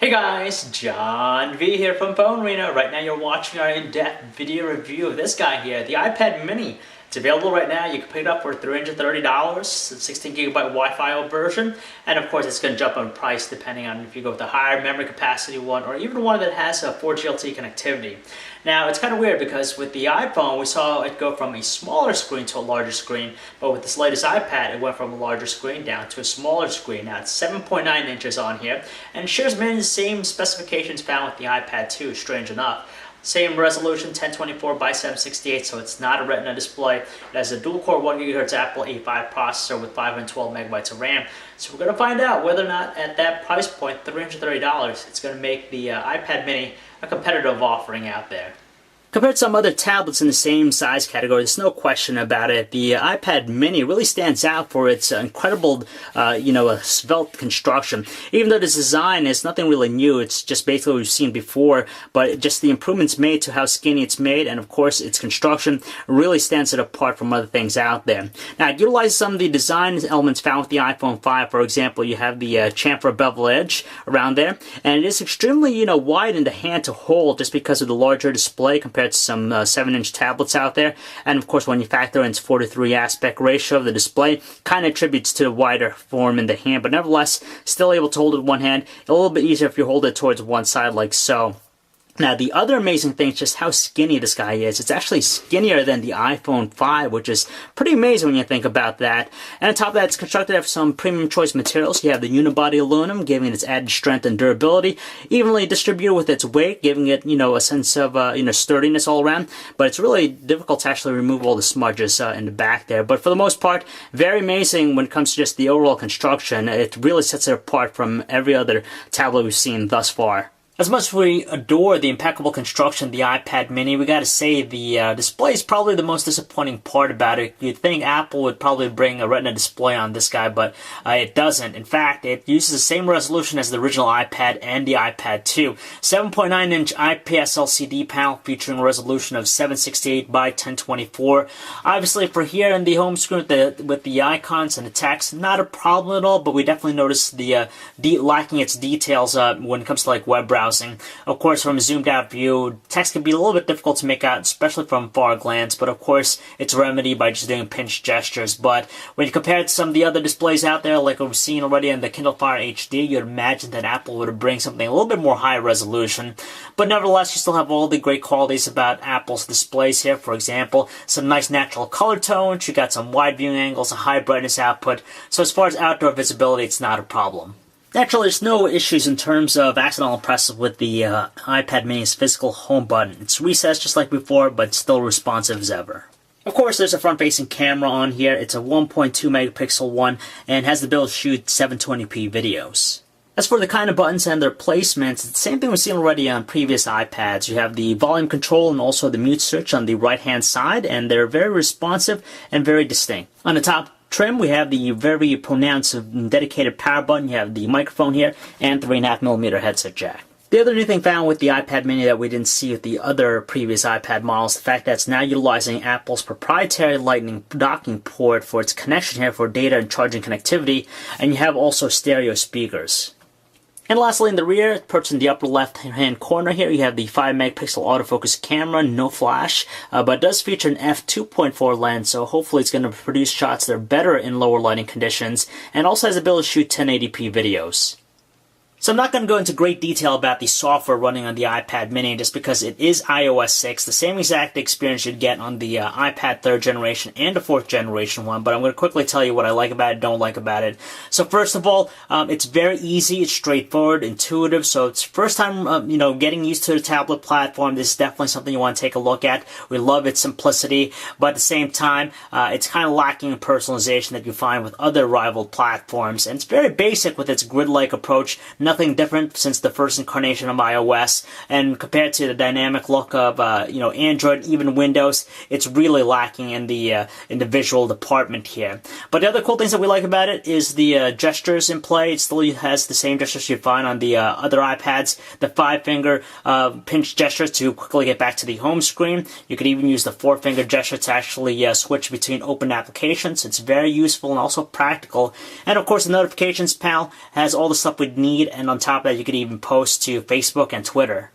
Hey guys, John V here from Phone Arena. Right now you're watching our in-depth video review of this guy here, the iPad mini. It's available right now. You can pick it up for $330, it's a 16GB Wi-Fi version, and of course it's going to jump in price depending on if you go with the higher memory capacity one or even one that has a 4G LTE connectivity. Now it's kind of weird because with the iPhone we saw it go from a smaller screen to a larger screen, but with this latest iPad it went from a larger screen down to a smaller screen. Now it's 7.9 inches on here and shares many of the same specifications found with the iPad 2, strange enough. Same resolution, 1024 by 768, so it's not a Retina display. It has a dual-core 1GHz Apple A5 processor with 512 megabytes of RAM. So we're going to find out whether or not at that price point, $330, it's going to make the iPad mini a competitive offering out there. Compared to some other tablets in the same size category, there's no question about it. The iPad mini really stands out for its incredible, svelte construction. Even though this design is nothing really new, it's just basically what we've seen before, but just the improvements made to how skinny it's made, and of course its construction really stands it apart from other things out there. Now, it utilizes some of the design elements found with the iPhone 5. For example, you have the chamfer bevel edge around there, and it is extremely, wide in the hand to hold just because of the larger display compared to some 7-inch tablets out there. And of course, when you factor in its 4:3 aspect ratio of the display, kind of attributes to the wider form in the hand, but nevertheless still able to hold it with one hand. A little bit easier if you hold it towards one side like so. Now, the other amazing thing is just how skinny this guy is. It's actually skinnier than the iPhone 5, which is pretty amazing when you think about that. And on top of that, it's constructed of some premium choice materials. You have the unibody aluminum, giving it its added strength and durability, evenly distributed with its weight, giving it, a sense of, sturdiness all around. But it's really difficult to actually remove all the smudges in the back there. But for the most part, very amazing when it comes to just the overall construction. It really sets it apart from every other tablet we've seen thus far. As much as we adore the impeccable construction of the iPad mini, we gotta say the display is probably the most disappointing part about it. You'd think Apple would probably bring a Retina display on this guy, but it doesn't. In fact, it uses the same resolution as the original iPad and the iPad 2. 7.9-inch IPS LCD panel featuring a resolution of 768 by 1024. Obviously, for here in the home screen with the icons and the text, not a problem at all, but we definitely notice the lacking its details when it comes to like web browsing. Of course, from a zoomed out view, text can be a little bit difficult to make out, especially from far glance, but of course, it's remedied by just doing pinch gestures. But when you compare it to some of the other displays out there, like we've seen already in the Kindle Fire HD, you'd imagine that Apple would bring something a little bit more high resolution. But nevertheless, you still have all the great qualities about Apple's displays here. For example, some nice natural color tones, you got some wide viewing angles, a high brightness output. So as far as outdoor visibility, it's not a problem. Naturally, there's no issues in terms of accidental presses with the iPad mini's physical home button. It's recessed just like before, but still responsive as ever. Of course, there's a front-facing camera on here. It's a 1.2 megapixel one and has the ability to shoot 720p videos. As for the kind of buttons and their placements, it's the same thing we've seen already on previous iPads. You have the volume control and also the mute switch on the right-hand side, and they're very responsive and very distinct. On the top trim, we have the very pronounced and dedicated power button. You have the microphone here and 3.5mm headset jack. The other new thing found with the iPad mini that we didn't see with the other previous iPad models, the fact that it's now utilizing Apple's proprietary Lightning docking port for its connection here for data and charging connectivity, and you have also stereo speakers. And lastly, in the rear, perched in the upper left-hand corner here, you have the 5-megapixel autofocus camera, no flash, but it does feature an f2.4 lens, so hopefully it's going to produce shots that are better in lower lighting conditions, and also has the ability to shoot 1080p videos. So I'm not going to go into great detail about the software running on the iPad mini just because it is iOS 6, the same exact experience you'd get on the iPad 3rd generation and the 4th generation one, but I'm going to quickly tell you what I like about it, don't like about it. So first of all, it's very easy, it's straightforward, intuitive, so it's first time, getting used to the tablet platform. This is definitely something you want to take a look at. We love its simplicity, but at the same time, it's kind of lacking in personalization that you find with other rival platforms, and it's very basic with its grid-like approach. Nothing different since the first incarnation of iOS, and compared to the dynamic look of Android, even Windows, it's really lacking in the visual department here. But the other cool things that we like about it is the gestures in play. It still has the same gestures you'd find on the other iPads. The 5-finger pinch gesture to quickly get back to the home screen. You could even use the 4-finger gesture to actually switch between open applications. It's very useful and also practical. And of course, the notifications panel has all the stuff we'd need and on top of that you could even post to Facebook and Twitter.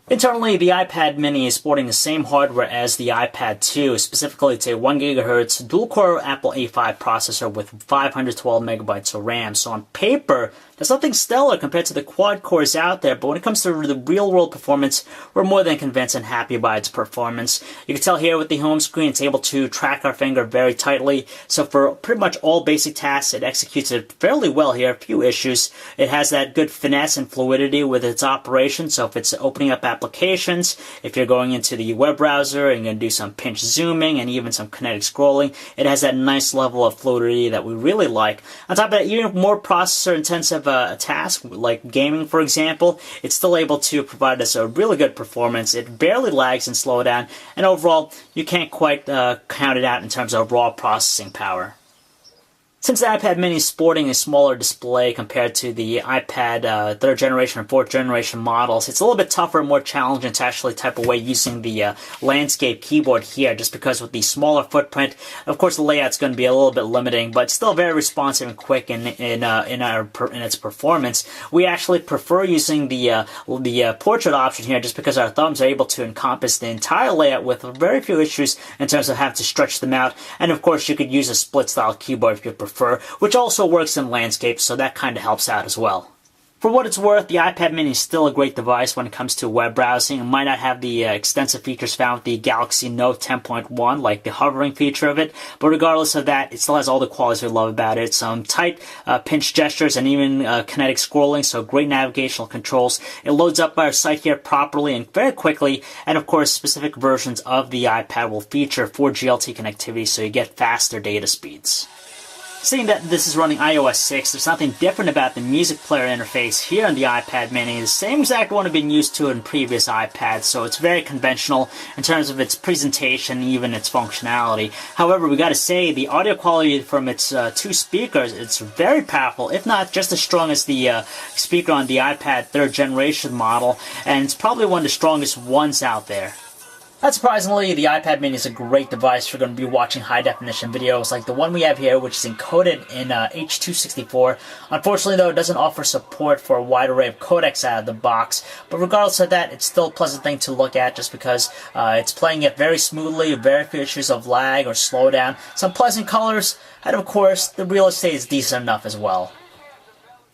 Internally, the iPad mini is sporting the same hardware as the iPad 2. Specifically, it's a 1 GHz dual-core Apple A5 processor with 512 megabytes of RAM. So on paper, there's nothing stellar compared to the quad cores out there, but when it comes to the real-world performance, we're more than convinced and happy by its performance. You can tell here with the home screen, it's able to track our finger very tightly. So for pretty much all basic tasks, it executes it fairly well here. A few issues. It has that good finesse and fluidity with its operation. So if it's opening up applications, if you're going into the web browser and you're going to do some pinch zooming and even some kinetic scrolling, it has that nice level of fluidity that we really like. On top of that, even more processor-intensive a task, like gaming for example, it's still able to provide us a really good performance. It barely lags in slowdown, and overall, you can't quite count it out in terms of raw processing power. Since the iPad mini is sporting a smaller display compared to the iPad 3rd generation and 4th generation models, it's a little bit tougher and more challenging to actually type away using the landscape keyboard here, just because with the smaller footprint, of course the layout's going to be a little bit limiting, but still very responsive and quick in its performance. We actually prefer using the portrait option here, just because our thumbs are able to encompass the entire layout with very few issues in terms of having to stretch them out. And of course, you could use a split style keyboard if you prefer, which also works in landscape, so that kind of helps out as well. For what it's worth, the iPad mini is still a great device when it comes to web browsing. It might not have the extensive features found with the Galaxy Note 10.1, like the hovering feature of it, but regardless of that, it still has all the qualities we love about it. Some tight pinch gestures and even kinetic scrolling, so great navigational controls. It loads up our site here properly and very quickly, and of course, specific versions of the iPad will feature 4G LTE connectivity, so you get faster data speeds. Seeing that this is running iOS 6, there's nothing different about the music player interface here on the iPad mini. The same exact one I've been used to in previous iPads, so it's very conventional in terms of its presentation and even its functionality. However, we gotta say, the audio quality from its two speakers, it's very powerful, if not just as strong as the speaker on the iPad 3rd generation model, and it's probably one of the strongest ones out there. Not surprisingly, the iPad mini is a great device if you're going to be watching high-definition videos like the one we have here, which is encoded in H.264. Unfortunately, though, it doesn't offer support for a wide array of codecs out of the box, but regardless of that, it's still a pleasant thing to look at just because it's playing it very smoothly, very few issues of lag or slowdown, some pleasant colors, and of course, the real estate is decent enough as well.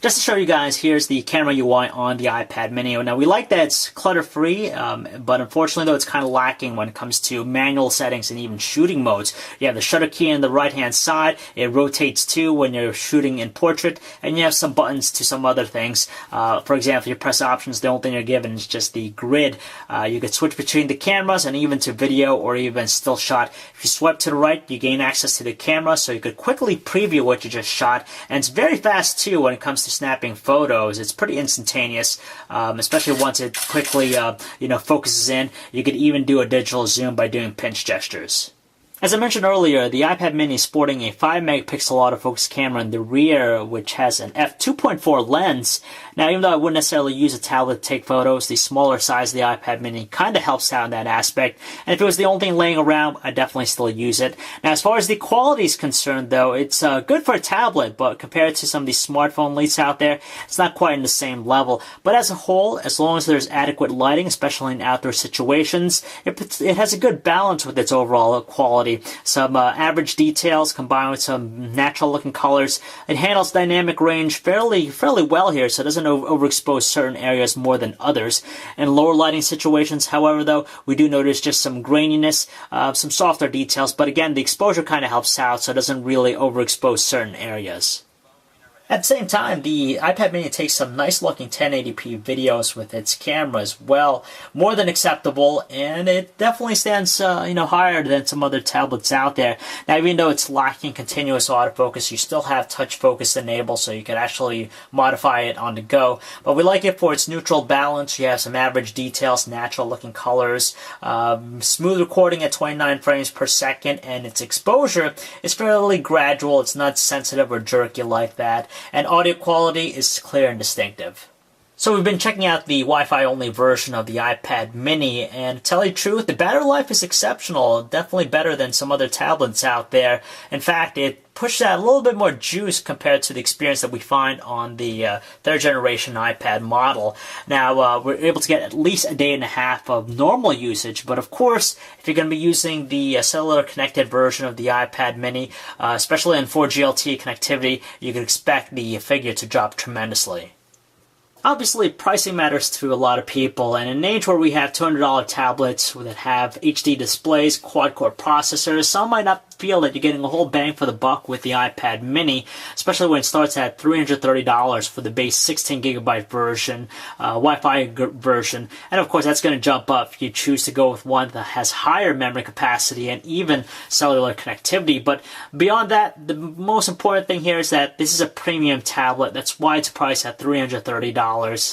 Just to show you guys, here's the camera UI on the iPad mini. Now, we like that it's clutter-free, but unfortunately, though, it's kind of lacking when it comes to manual settings and even shooting modes. You have the shutter key on the right-hand side. It rotates too when you're shooting in portrait, and you have some buttons to some other things. For example, if you press options, the only thing you're given is just the grid. You could switch between the cameras and even to video or even still shot. If you swipe to the right, you gain access to the camera, so you could quickly preview what you just shot, and it's very fast too when it comes to snapping photos. It's pretty instantaneous, especially once it quickly focuses in. You could even do a digital zoom by doing pinch gestures. As I mentioned earlier, the iPad mini is sporting a 5-megapixel autofocus camera in the rear, which has an f2.4 lens. Now, even though I wouldn't necessarily use a tablet to take photos, the smaller size of the iPad mini kind of helps out in that aspect. And if it was the only thing laying around, I'd definitely still use it. Now, as far as the quality is concerned, though, it's good for a tablet, but compared to some of these smartphone leads out there, it's not quite in the same level. But as a whole, as long as there's adequate lighting, especially in outdoor situations, it has a good balance with its overall quality. Some average details combined with some natural-looking colors. It handles dynamic range fairly well here, so it doesn't overexpose certain areas more than others. In lower lighting situations, however, though, we do notice just some graininess, some softer details, but again, the exposure kind of helps out, so it doesn't really overexpose certain areas. At the same time, the iPad mini takes some nice-looking 1080p videos with its camera as well. More than acceptable, and it definitely stands higher than some other tablets out there. Now, even though it's lacking continuous autofocus, you still have touch focus enabled, so you can actually modify it on the go. But we like it for its neutral balance. You have some average details, natural-looking colors, smooth recording at 29 frames per second, and its exposure is fairly gradual. It's not sensitive or jerky like that. And audio quality is clear and distinctive. So we've been checking out the Wi-Fi only version of the iPad mini, and to tell you the truth, the battery life is exceptional, definitely better than some other tablets out there. In fact, it pushed out a little bit more juice compared to the experience that we find on the third generation iPad model. Now, we're able to get at least a day and a half of normal usage, but of course, if you're going to be using the cellular connected version of the iPad mini, especially on 4G LTE connectivity, you can expect the figure to drop tremendously. Obviously, pricing matters to a lot of people, and in an age where we have $200 tablets that have HD displays, quad-core processors, some might not feel that you're getting a whole bang for the buck with the iPad mini, especially when it starts at $330 for the base 16GB version, Wi-Fi version, and of course that's going to jump up if you choose to go with one that has higher memory capacity and even cellular connectivity. But beyond that, the most important thing here is that this is a premium tablet. That's why it's priced at $330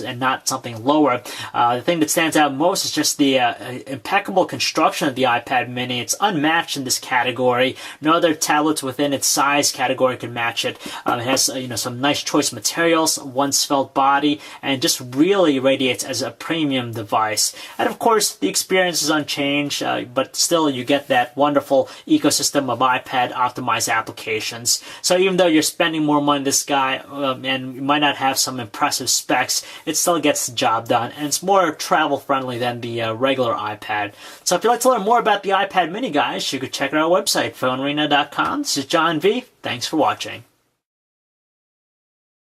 and not something lower. The thing that stands out most is just the impeccable construction of the iPad mini. It's unmatched in this category. No other tablets within its size category can match it. It has some nice choice materials, one svelte body, and just really radiates as a premium device. And of course, the experience is unchanged, but still you get that wonderful ecosystem of iPad optimized applications. So even though you're spending more money on this guy and you might not have some impressive specs, it still gets the job done, and it's more travel friendly than the regular iPad. So if you'd like to learn more about the iPad mini, guys, you could check out our website, phonearena.com. This is John V. Thanks for watching.